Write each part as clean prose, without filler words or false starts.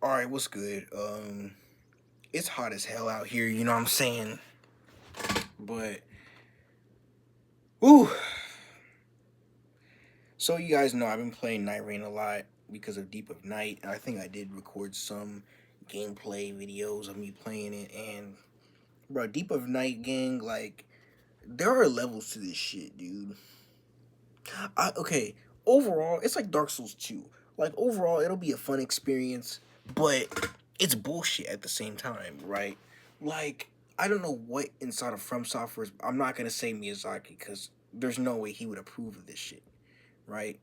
Alright, what's good? It's hot as hell out here, you know what I'm saying? But ooh. So you guys know I've been playing Night Rain a lot because of Deep of Night. I think I did record some gameplay videos of me playing it, and bro, Deep of Night gang, like there are levels to this shit, dude. Okay, overall, it's like Dark Souls 2. Like overall, it'll be a fun experience, but it's bullshit at the same time, right? Like I don't know what inside of From Software is. I'm not gonna say Miyazaki because there's no way he would approve of this shit, right?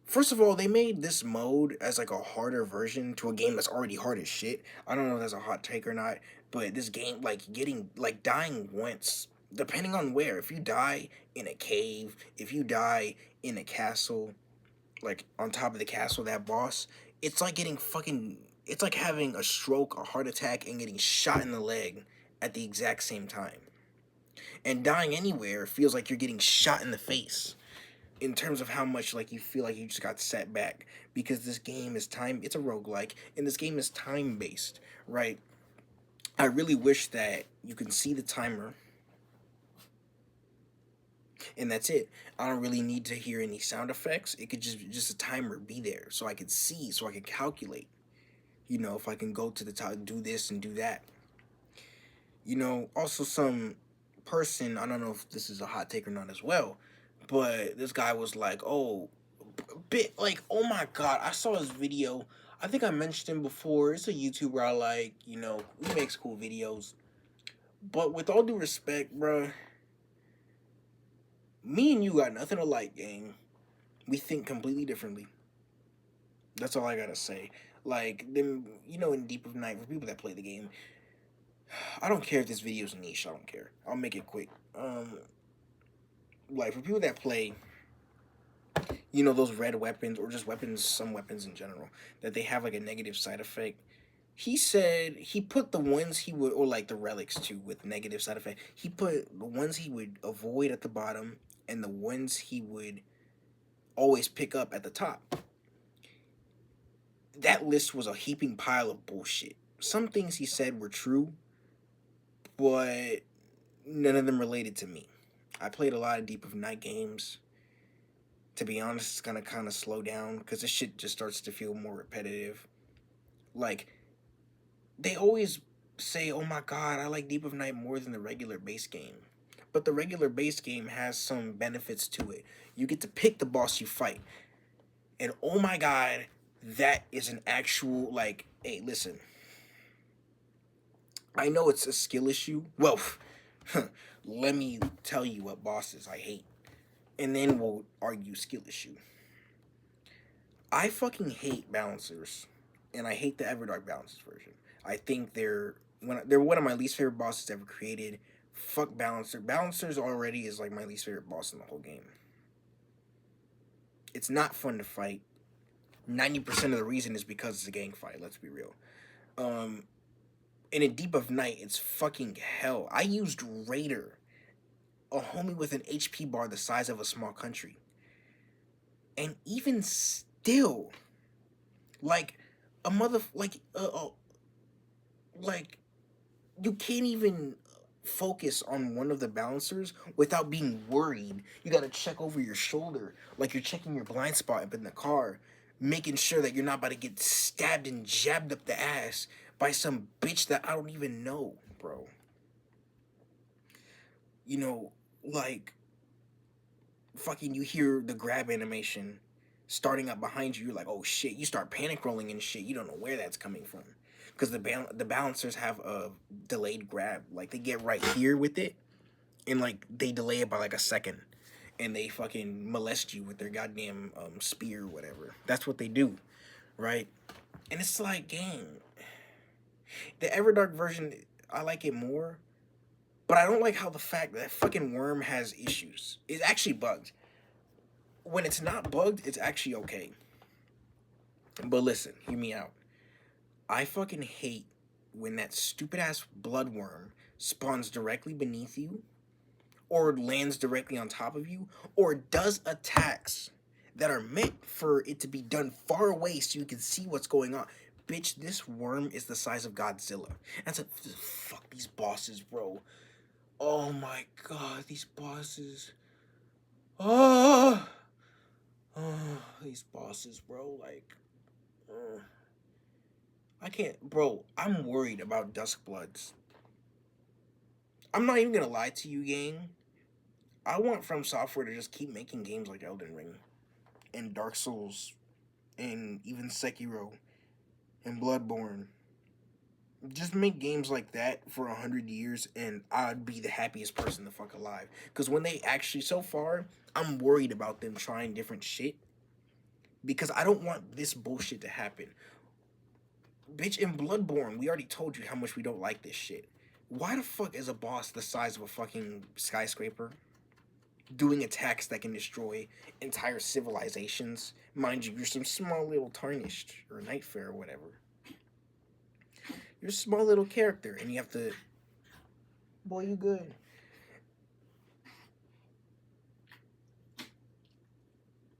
First of all, they made this mode as like a harder version to a game that's already hard as shit. I don't know if that's a hot take or not, but this game, like getting like dying once, depending on where. If you die in a cave, if you die in a castle, like on top of the castle, that boss, it's like getting fucking. It's like having a stroke, a heart attack, and getting shot in the leg at the exact same time. And dying anywhere feels like you're getting shot in the face in terms of how much like you feel like you just got set back because this game is time, it's a roguelike and this game is time based, right? I really wish that you can see the timer and that's it. I don't really need to hear any sound effects. It could just a timer be there so I could see, so I could calculate, if I can go to the top, do this and do that. Also some person, I don't know if this is a hot take or not as well, but this guy was like, oh, bit like, oh my god, I saw his video. I think I mentioned him before. It's a YouTuber I like, he makes cool videos. But with all due respect, bruh, me and you got nothing alike, gang. We think completely differently. That's all I gotta say. Like, them, in Deep of Night, for people that play the game, I don't care if this video's niche, I don't care. I'll make it quick. Like, for people that play, those red weapons, or just weapons, some weapons in general, that they have like a negative side effect. He said he put the ones he would, or like the relics too, with negative side effect. He put the ones he would avoid at the bottom and the ones he would always pick up at the top. That list was a heaping pile of bullshit. Some things he said were true, but none of them related to me. I played a lot of Deep of Night games. To be honest, it's gonna kind of slow down because this shit just starts to feel more repetitive. Like, they always say, oh my god, I like Deep of Night more than the regular base game. But the regular base game has some benefits to it. You get to pick the boss you fight. And oh my god, that is an actual, like, hey, listen. I know it's a skill issue. Well, let me tell you what bosses I hate. And then we'll argue skill issue. I fucking hate balancers. And I hate the Everdark Balancers version. I think they're one of my least favorite bosses ever created. Fuck Balancer. Balancers already is like my least favorite boss in the whole game. It's not fun to fight. 90% of the reason is because it's a gang fight, let's be real. Um in a Deep of Night, it's fucking hell. I used Raider, a homie with an HP bar the size of a small country. And even still, like a mother like you can't even focus on one of the balancers without being worried. You gotta check over your shoulder, like you're checking your blind spot up in the car, making sure that you're not about to get stabbed and jabbed up the ass by some bitch that I don't even know, bro. You know, like fucking you hear the grab animation starting up behind you, you're like, oh shit, you start panic rolling and shit, you don't know where that's coming from. Because the balancers have a delayed grab. Like they get right here with it, and like they delay it by like a second, and they fucking molest you with their goddamn spear or whatever. That's what they do, right? And it's like, gang, the Everdark version, I like it more, but I don't like how the fact that fucking worm has issues. It's actually bugged. When it's not bugged, it's actually okay. But listen, hear me out. I fucking hate when that stupid ass bloodworm spawns directly beneath you, or lands directly on top of you, or does attacks that are meant for it to be done far away so you can see what's going on. Bitch, this worm is the size of Godzilla. That's a fuck these bosses, bro. Oh my god, these bosses. Oh, these bosses, bro. Like, I can't, bro. I'm worried about Duskbloods. I'm not even gonna lie to you, gang. I want From Software to just keep making games like Elden Ring and Dark Souls and even Sekiro and Bloodborne. Just make games like that for 100 years, and I'd be the happiest person the fuck alive. Because when they actually, so far, I'm worried about them trying different shit because I don't want this bullshit to happen. Bitch, in Bloodborne, we already told you how much we don't like this shit. Why the fuck is a boss the size of a fucking skyscraper doing attacks that can destroy entire civilizations? Mind you, you're some small little Tarnished or Nightfare or whatever. You're a small little character, and you have to. Boy, you good.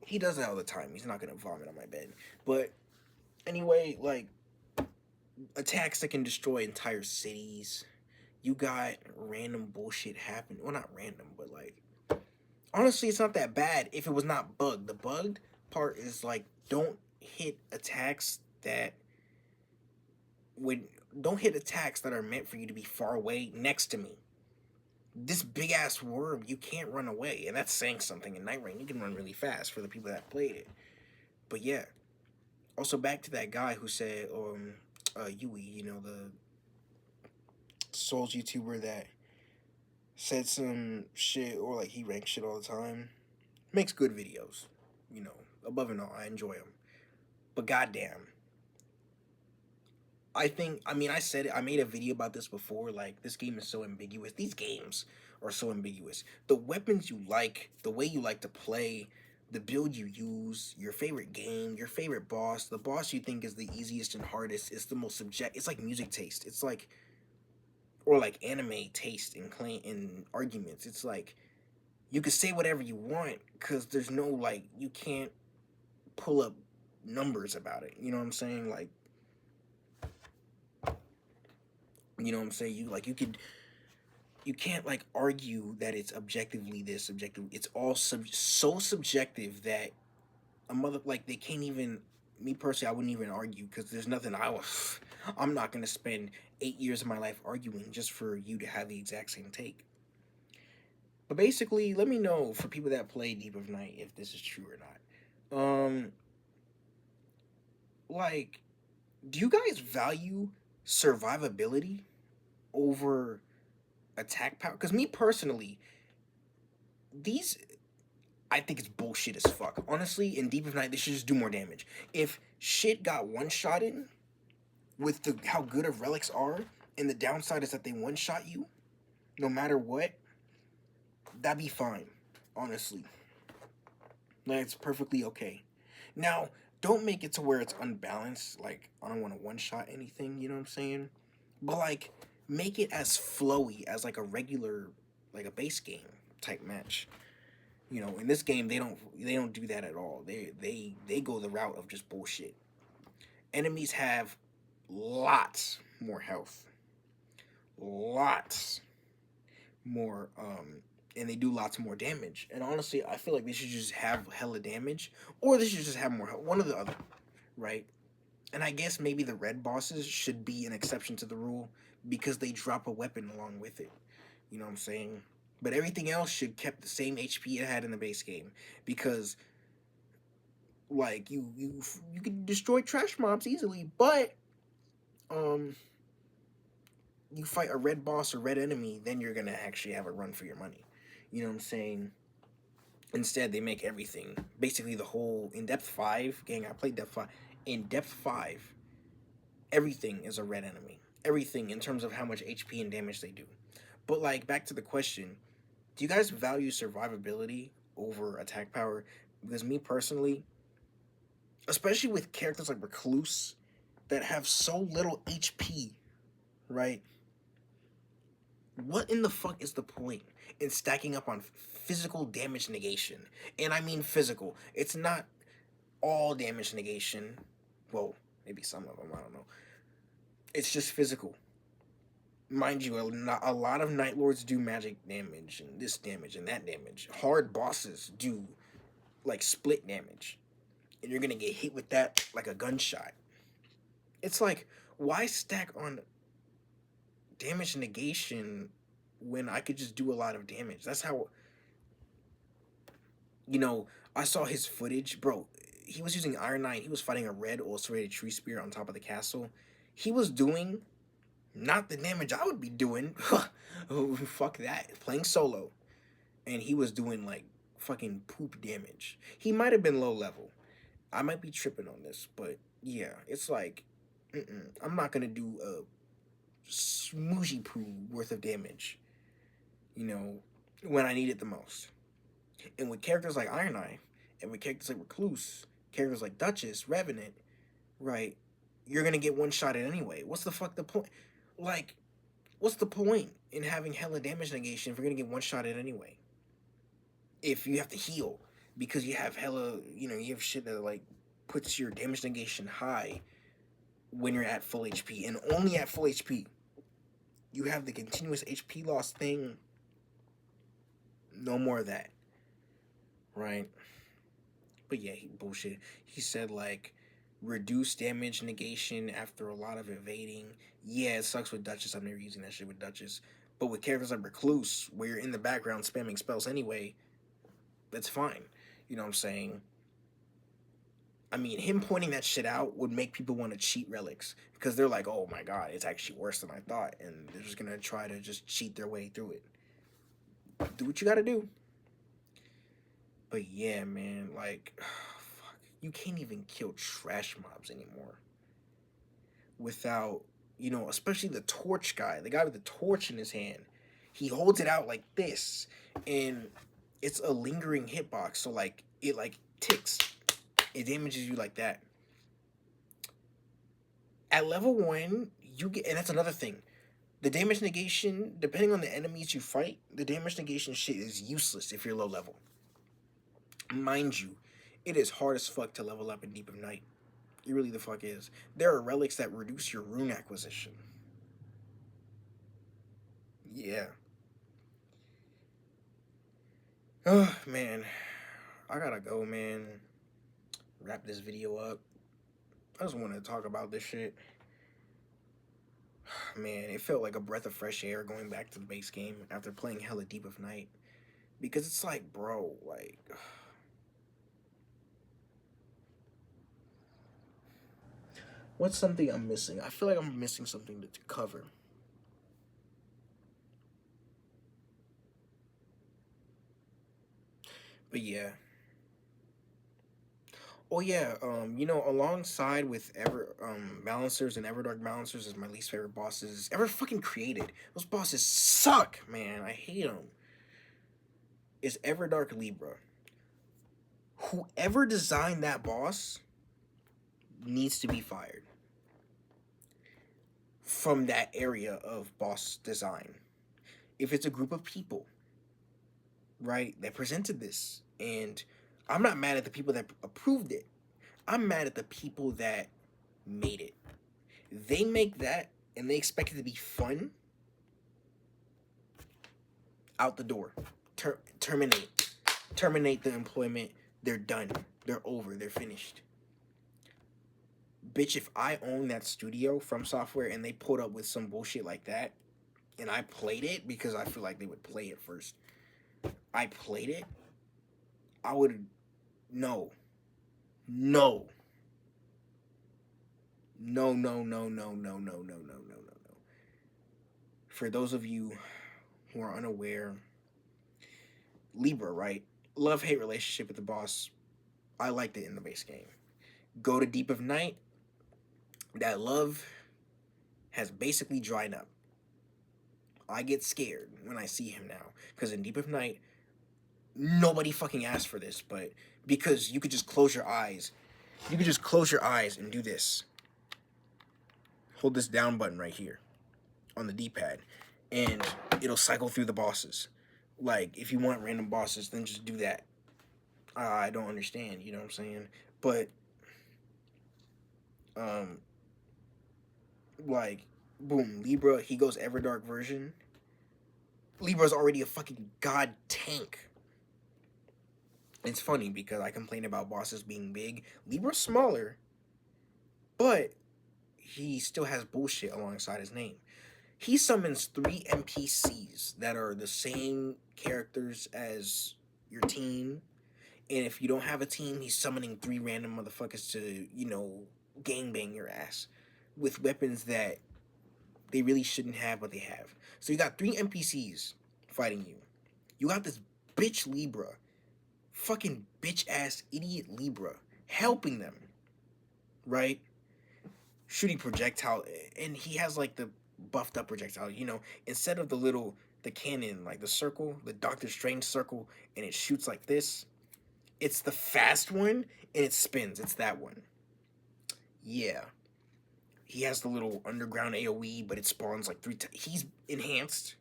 He does that all the time. He's not gonna vomit on my bed. But anyway, like, attacks that can destroy entire cities. You got random bullshit happen. Well, not random, but like, honestly, it's not that bad if it was not bugged. The bugged part is like, don't hit attacks that don't hit attacks that are meant for you to be far away next to me. This big ass worm, you can't run away, and that's saying something. In Night Rain, you can run really fast for the people that played it. But yeah, also back to that guy who said, Yui, you know, the Souls YouTuber that said some shit, or like he ranks shit all the time. Makes good videos, you know. Above and all, I enjoy them. But goddamn, I said it. I made a video about this before. Like, this game is so ambiguous. These games are so ambiguous. The weapons you like, the way you like to play, the build you use, your favorite game, your favorite boss, the boss you think is the easiest and hardest, is the most subject. It's like music taste. It's like, or like anime taste in arguments. It's like you can say whatever you want because there's no, like, you can't pull up numbers about it. You know what I'm saying? Like, you know what I'm saying? You can't like argue that it's objectively this subjective. It's all so subjective that a mother, like, they can't even. Me personally, I wouldn't even argue because there's nothing I'm not gonna spend 8 years of my life arguing just for you to have the exact same take. But basically, let me know for people that play Deep of Night if this is true or not. Like, do you guys value survivability over attack power? Because me personally, these I think it's bullshit as fuck. Honestly, in Deep of Night, they should just do more damage. If shit got one shot in with the how good of relics are, and the downside is that they one shot you, no matter what, that'd be fine. Honestly, like, it's perfectly okay. Now, don't make it to where it's unbalanced. Like, I don't want to one shot anything. You know what I'm saying? But like, make it as flowy as like a regular, like a base game type match. You know, in this game they don't do that at all. They go the route of just bullshit. Enemies have lots more health, lots more, and they do lots more damage. And honestly, I feel like they should just have hella damage, or they should just have more health. One or the other, right? And I guess maybe the red bosses should be an exception to the rule because they drop a weapon along with it. You know what I'm saying? But everything else should kept the same HP it had in the base game because, like, you can destroy trash mobs easily, but um you fight a red boss or red enemy, then you're gonna actually have a run for your money. You know what I'm saying? Instead, they make everything, basically the whole in depth 5 gang. I played depth 5. In depth 5, everything is a red enemy. Everything in terms of how much HP and damage they do. But like, back to the question, do you guys value survivability over attack power? Because me personally, especially with characters like Recluse that have so little HP, right? What in the fuck is the point in stacking up on physical damage negation? And I mean physical. It's not all damage negation. Well, maybe some of them, I don't know. It's just physical. Mind you, a lot of Night Lords do magic damage and this damage and that damage. Hard bosses do like split damage. And you're gonna get hit with that like a gunshot. It's like, why stack on damage negation when I could just do a lot of damage? That's how, I saw his footage, bro. He was using Iron Knight. He was fighting a red ulcerated tree spear on top of the castle. He was doing not the damage I would be doing. Oh, fuck that. Playing solo. And he was doing like fucking poop damage. He might have been low level. I might be tripping on this, but yeah, it's like, I'm not gonna do a smooshy poo worth of damage, when I need it the most. And with characters like Iron Eye, and with characters like Recluse, characters like Duchess, Revenant, right, you're gonna get one-shotted anyway. What's the fuck the point? Like, what's the point in having hella damage negation if you're gonna get one-shotted anyway? If you have to heal, because you have hella, you have shit that, like, puts your damage negation high when you're at full HP, and only at full HP. You have the continuous HP loss thing. No more of that. Right? But yeah, bullshit. He said, like, reduce damage negation after a lot of evading. Yeah, it sucks with Duchess. I'm never using that shit with Duchess. But with characters like Recluse, where you're in the background spamming spells anyway, that's fine. You know what I'm saying? I mean, him pointing that shit out would make people want to cheat relics. Because they're like, oh my god, it's actually worse than I thought. And they're just going to try to just cheat their way through it. Do what you got to do. But yeah, man, like, fuck, you can't even kill trash mobs anymore without, especially the torch guy, the guy with the torch in his hand. He holds it out like this, and it's a lingering hitbox, so, like, it, like, ticks. It damages you like that. At level 1, you get, and that's another thing, the damage negation, depending on the enemies you fight, the damage negation shit is useless if you're low level. Mind you, it is hard as fuck to level up in Deep of Night. It really the fuck is. There are relics that reduce your rune acquisition. Yeah. Oh, man. I gotta go, man. Wrap this video up. I just wanted to talk about this shit. Man, it felt like a breath of fresh air going back to the base game after playing hella Deep of Night. Because it's like, bro, like... What's something I'm missing? I feel like I'm missing something to cover. But yeah. Oh yeah, alongside with Balancers and Everdark Balancers as my least favorite bosses ever fucking created. Those bosses suck, man. I hate them. Is Everdark Libra. Whoever designed that boss needs to be fired from that area of boss design. If it's a group of people, right, that presented this, and I'm not mad at the people that approved it. I'm mad at the people that made it. They make that and they expect it to be fun. Out the door. Terminate the employment. They're done. They're over. They're finished. Bitch, if I own that studio from Software and they put up with some bullshit like that, and I played it because I feel like they would play it first. I played it, I would... No. No. No, no, no, no, no, no, no, no, no, no, no. For those of you who are unaware, Libra, right? Love-hate relationship with the boss. I liked it in the base game. Go to Deep of Night. That love has basically dried up. I get scared when I see him now. Because in Deep of Night, nobody fucking asked for this, but because you could just close your eyes. You could just close your eyes and do this. Hold this down button right here on the D-pad. And it'll cycle through the bosses. Like, if you want random bosses, then just do that. I don't understand, you know what I'm saying? But, um, like, boom, Libra, he goes Everdark version. Libra's already a fucking god tank. It's funny because I complain about bosses being big. Libra's smaller, but he still has bullshit alongside his name. He summons 3 NPCs that are the same characters as your team. And if you don't have a team, he's summoning 3 random motherfuckers to, gangbang your ass with weapons that they really shouldn't have, but they have. So you got 3 NPCs fighting you. You got this bitch Libra, fucking bitch ass idiot Libra, helping them, right? Shooting projectile, and he has like the buffed up projectile. Instead of the cannon, like the circle, the Doctor Strange circle, and it shoots like this. It's the fast one, and it spins. It's that one. Yeah. He has the little underground AoE, but it spawns like 3 times. He's enhanced.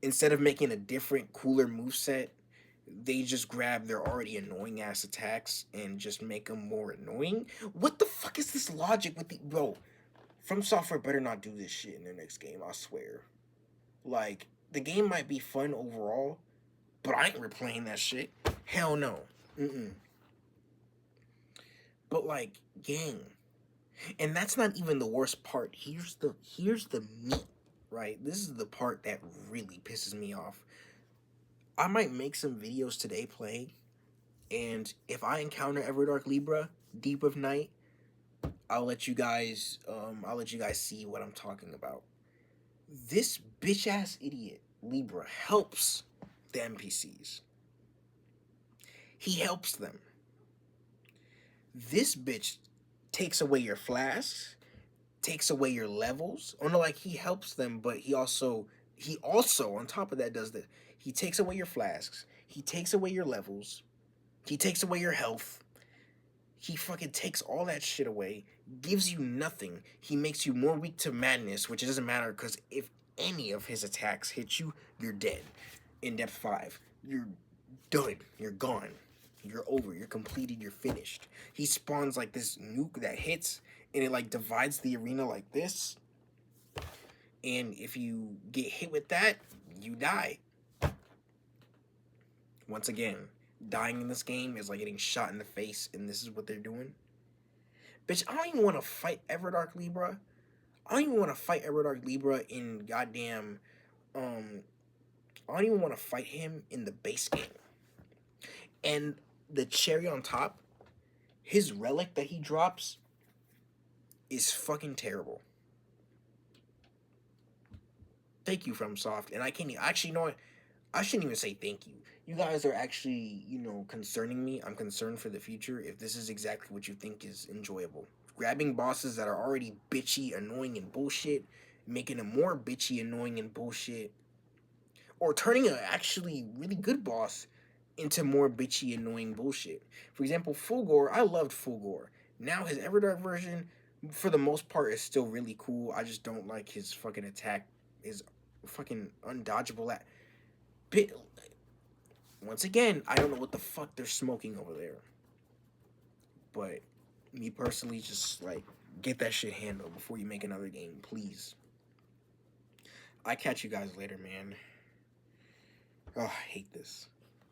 Instead of making a different, cooler moveset, they just grab their already annoying ass attacks and just make them more annoying. What the fuck is this logic with the bro? From Software better not do this shit in their next game, I swear. Like, the game might be fun overall, but I ain't replaying that shit. Hell no. But like, gang. And that's not even the worst part. Here's the meat, right? This is the part that really pisses me off. I might make some videos today playing, and if I encounter Everdark Libra, Deep of Night, I'll let you guys see what I'm talking about. This bitch ass idiot Libra helps the NPCs. He helps them. This bitch takes away your flasks, takes away your levels. Oh no, like he helps them, but he also on top of that does this. He takes away your flasks, he takes away your levels, he takes away your health. He fucking takes all that shit away, gives you nothing. He makes you more weak to madness, which it doesn't matter because if any of his attacks hit you, you're dead. In depth 5, you're done. You're gone. You're over. You're completed. You're finished. He spawns like this nuke that hits, and it like divides the arena like this. And if you get hit with that, you die. Once again, dying in this game is like getting shot in the face, and this is what they're doing. Bitch, I don't even want to fight Everdark Libra. I don't even want to fight Everdark Libra in goddamn, I don't even want to fight him in the base game. And the cherry on top, his relic that he drops is fucking terrible. Thank you, FromSoft. And I can't actually, you know what? I shouldn't even say thank you. You guys are actually, concerning me. I'm concerned for the future if this is exactly what you think is enjoyable. Grabbing bosses that are already bitchy, annoying, and bullshit, making them more bitchy, annoying, and bullshit, or turning an actually really good boss into more bitchy, annoying bullshit. For example, Fulgore, I loved Fulgore. Now his Everdark version, for the most part, is still really cool. I just don't like his fucking attack, his fucking undodgeable bit. Once again, I don't know what the fuck they're smoking over there. But me personally, just like get that shit handled before you make another game, please. I catch you guys later, man. Oh, I hate this.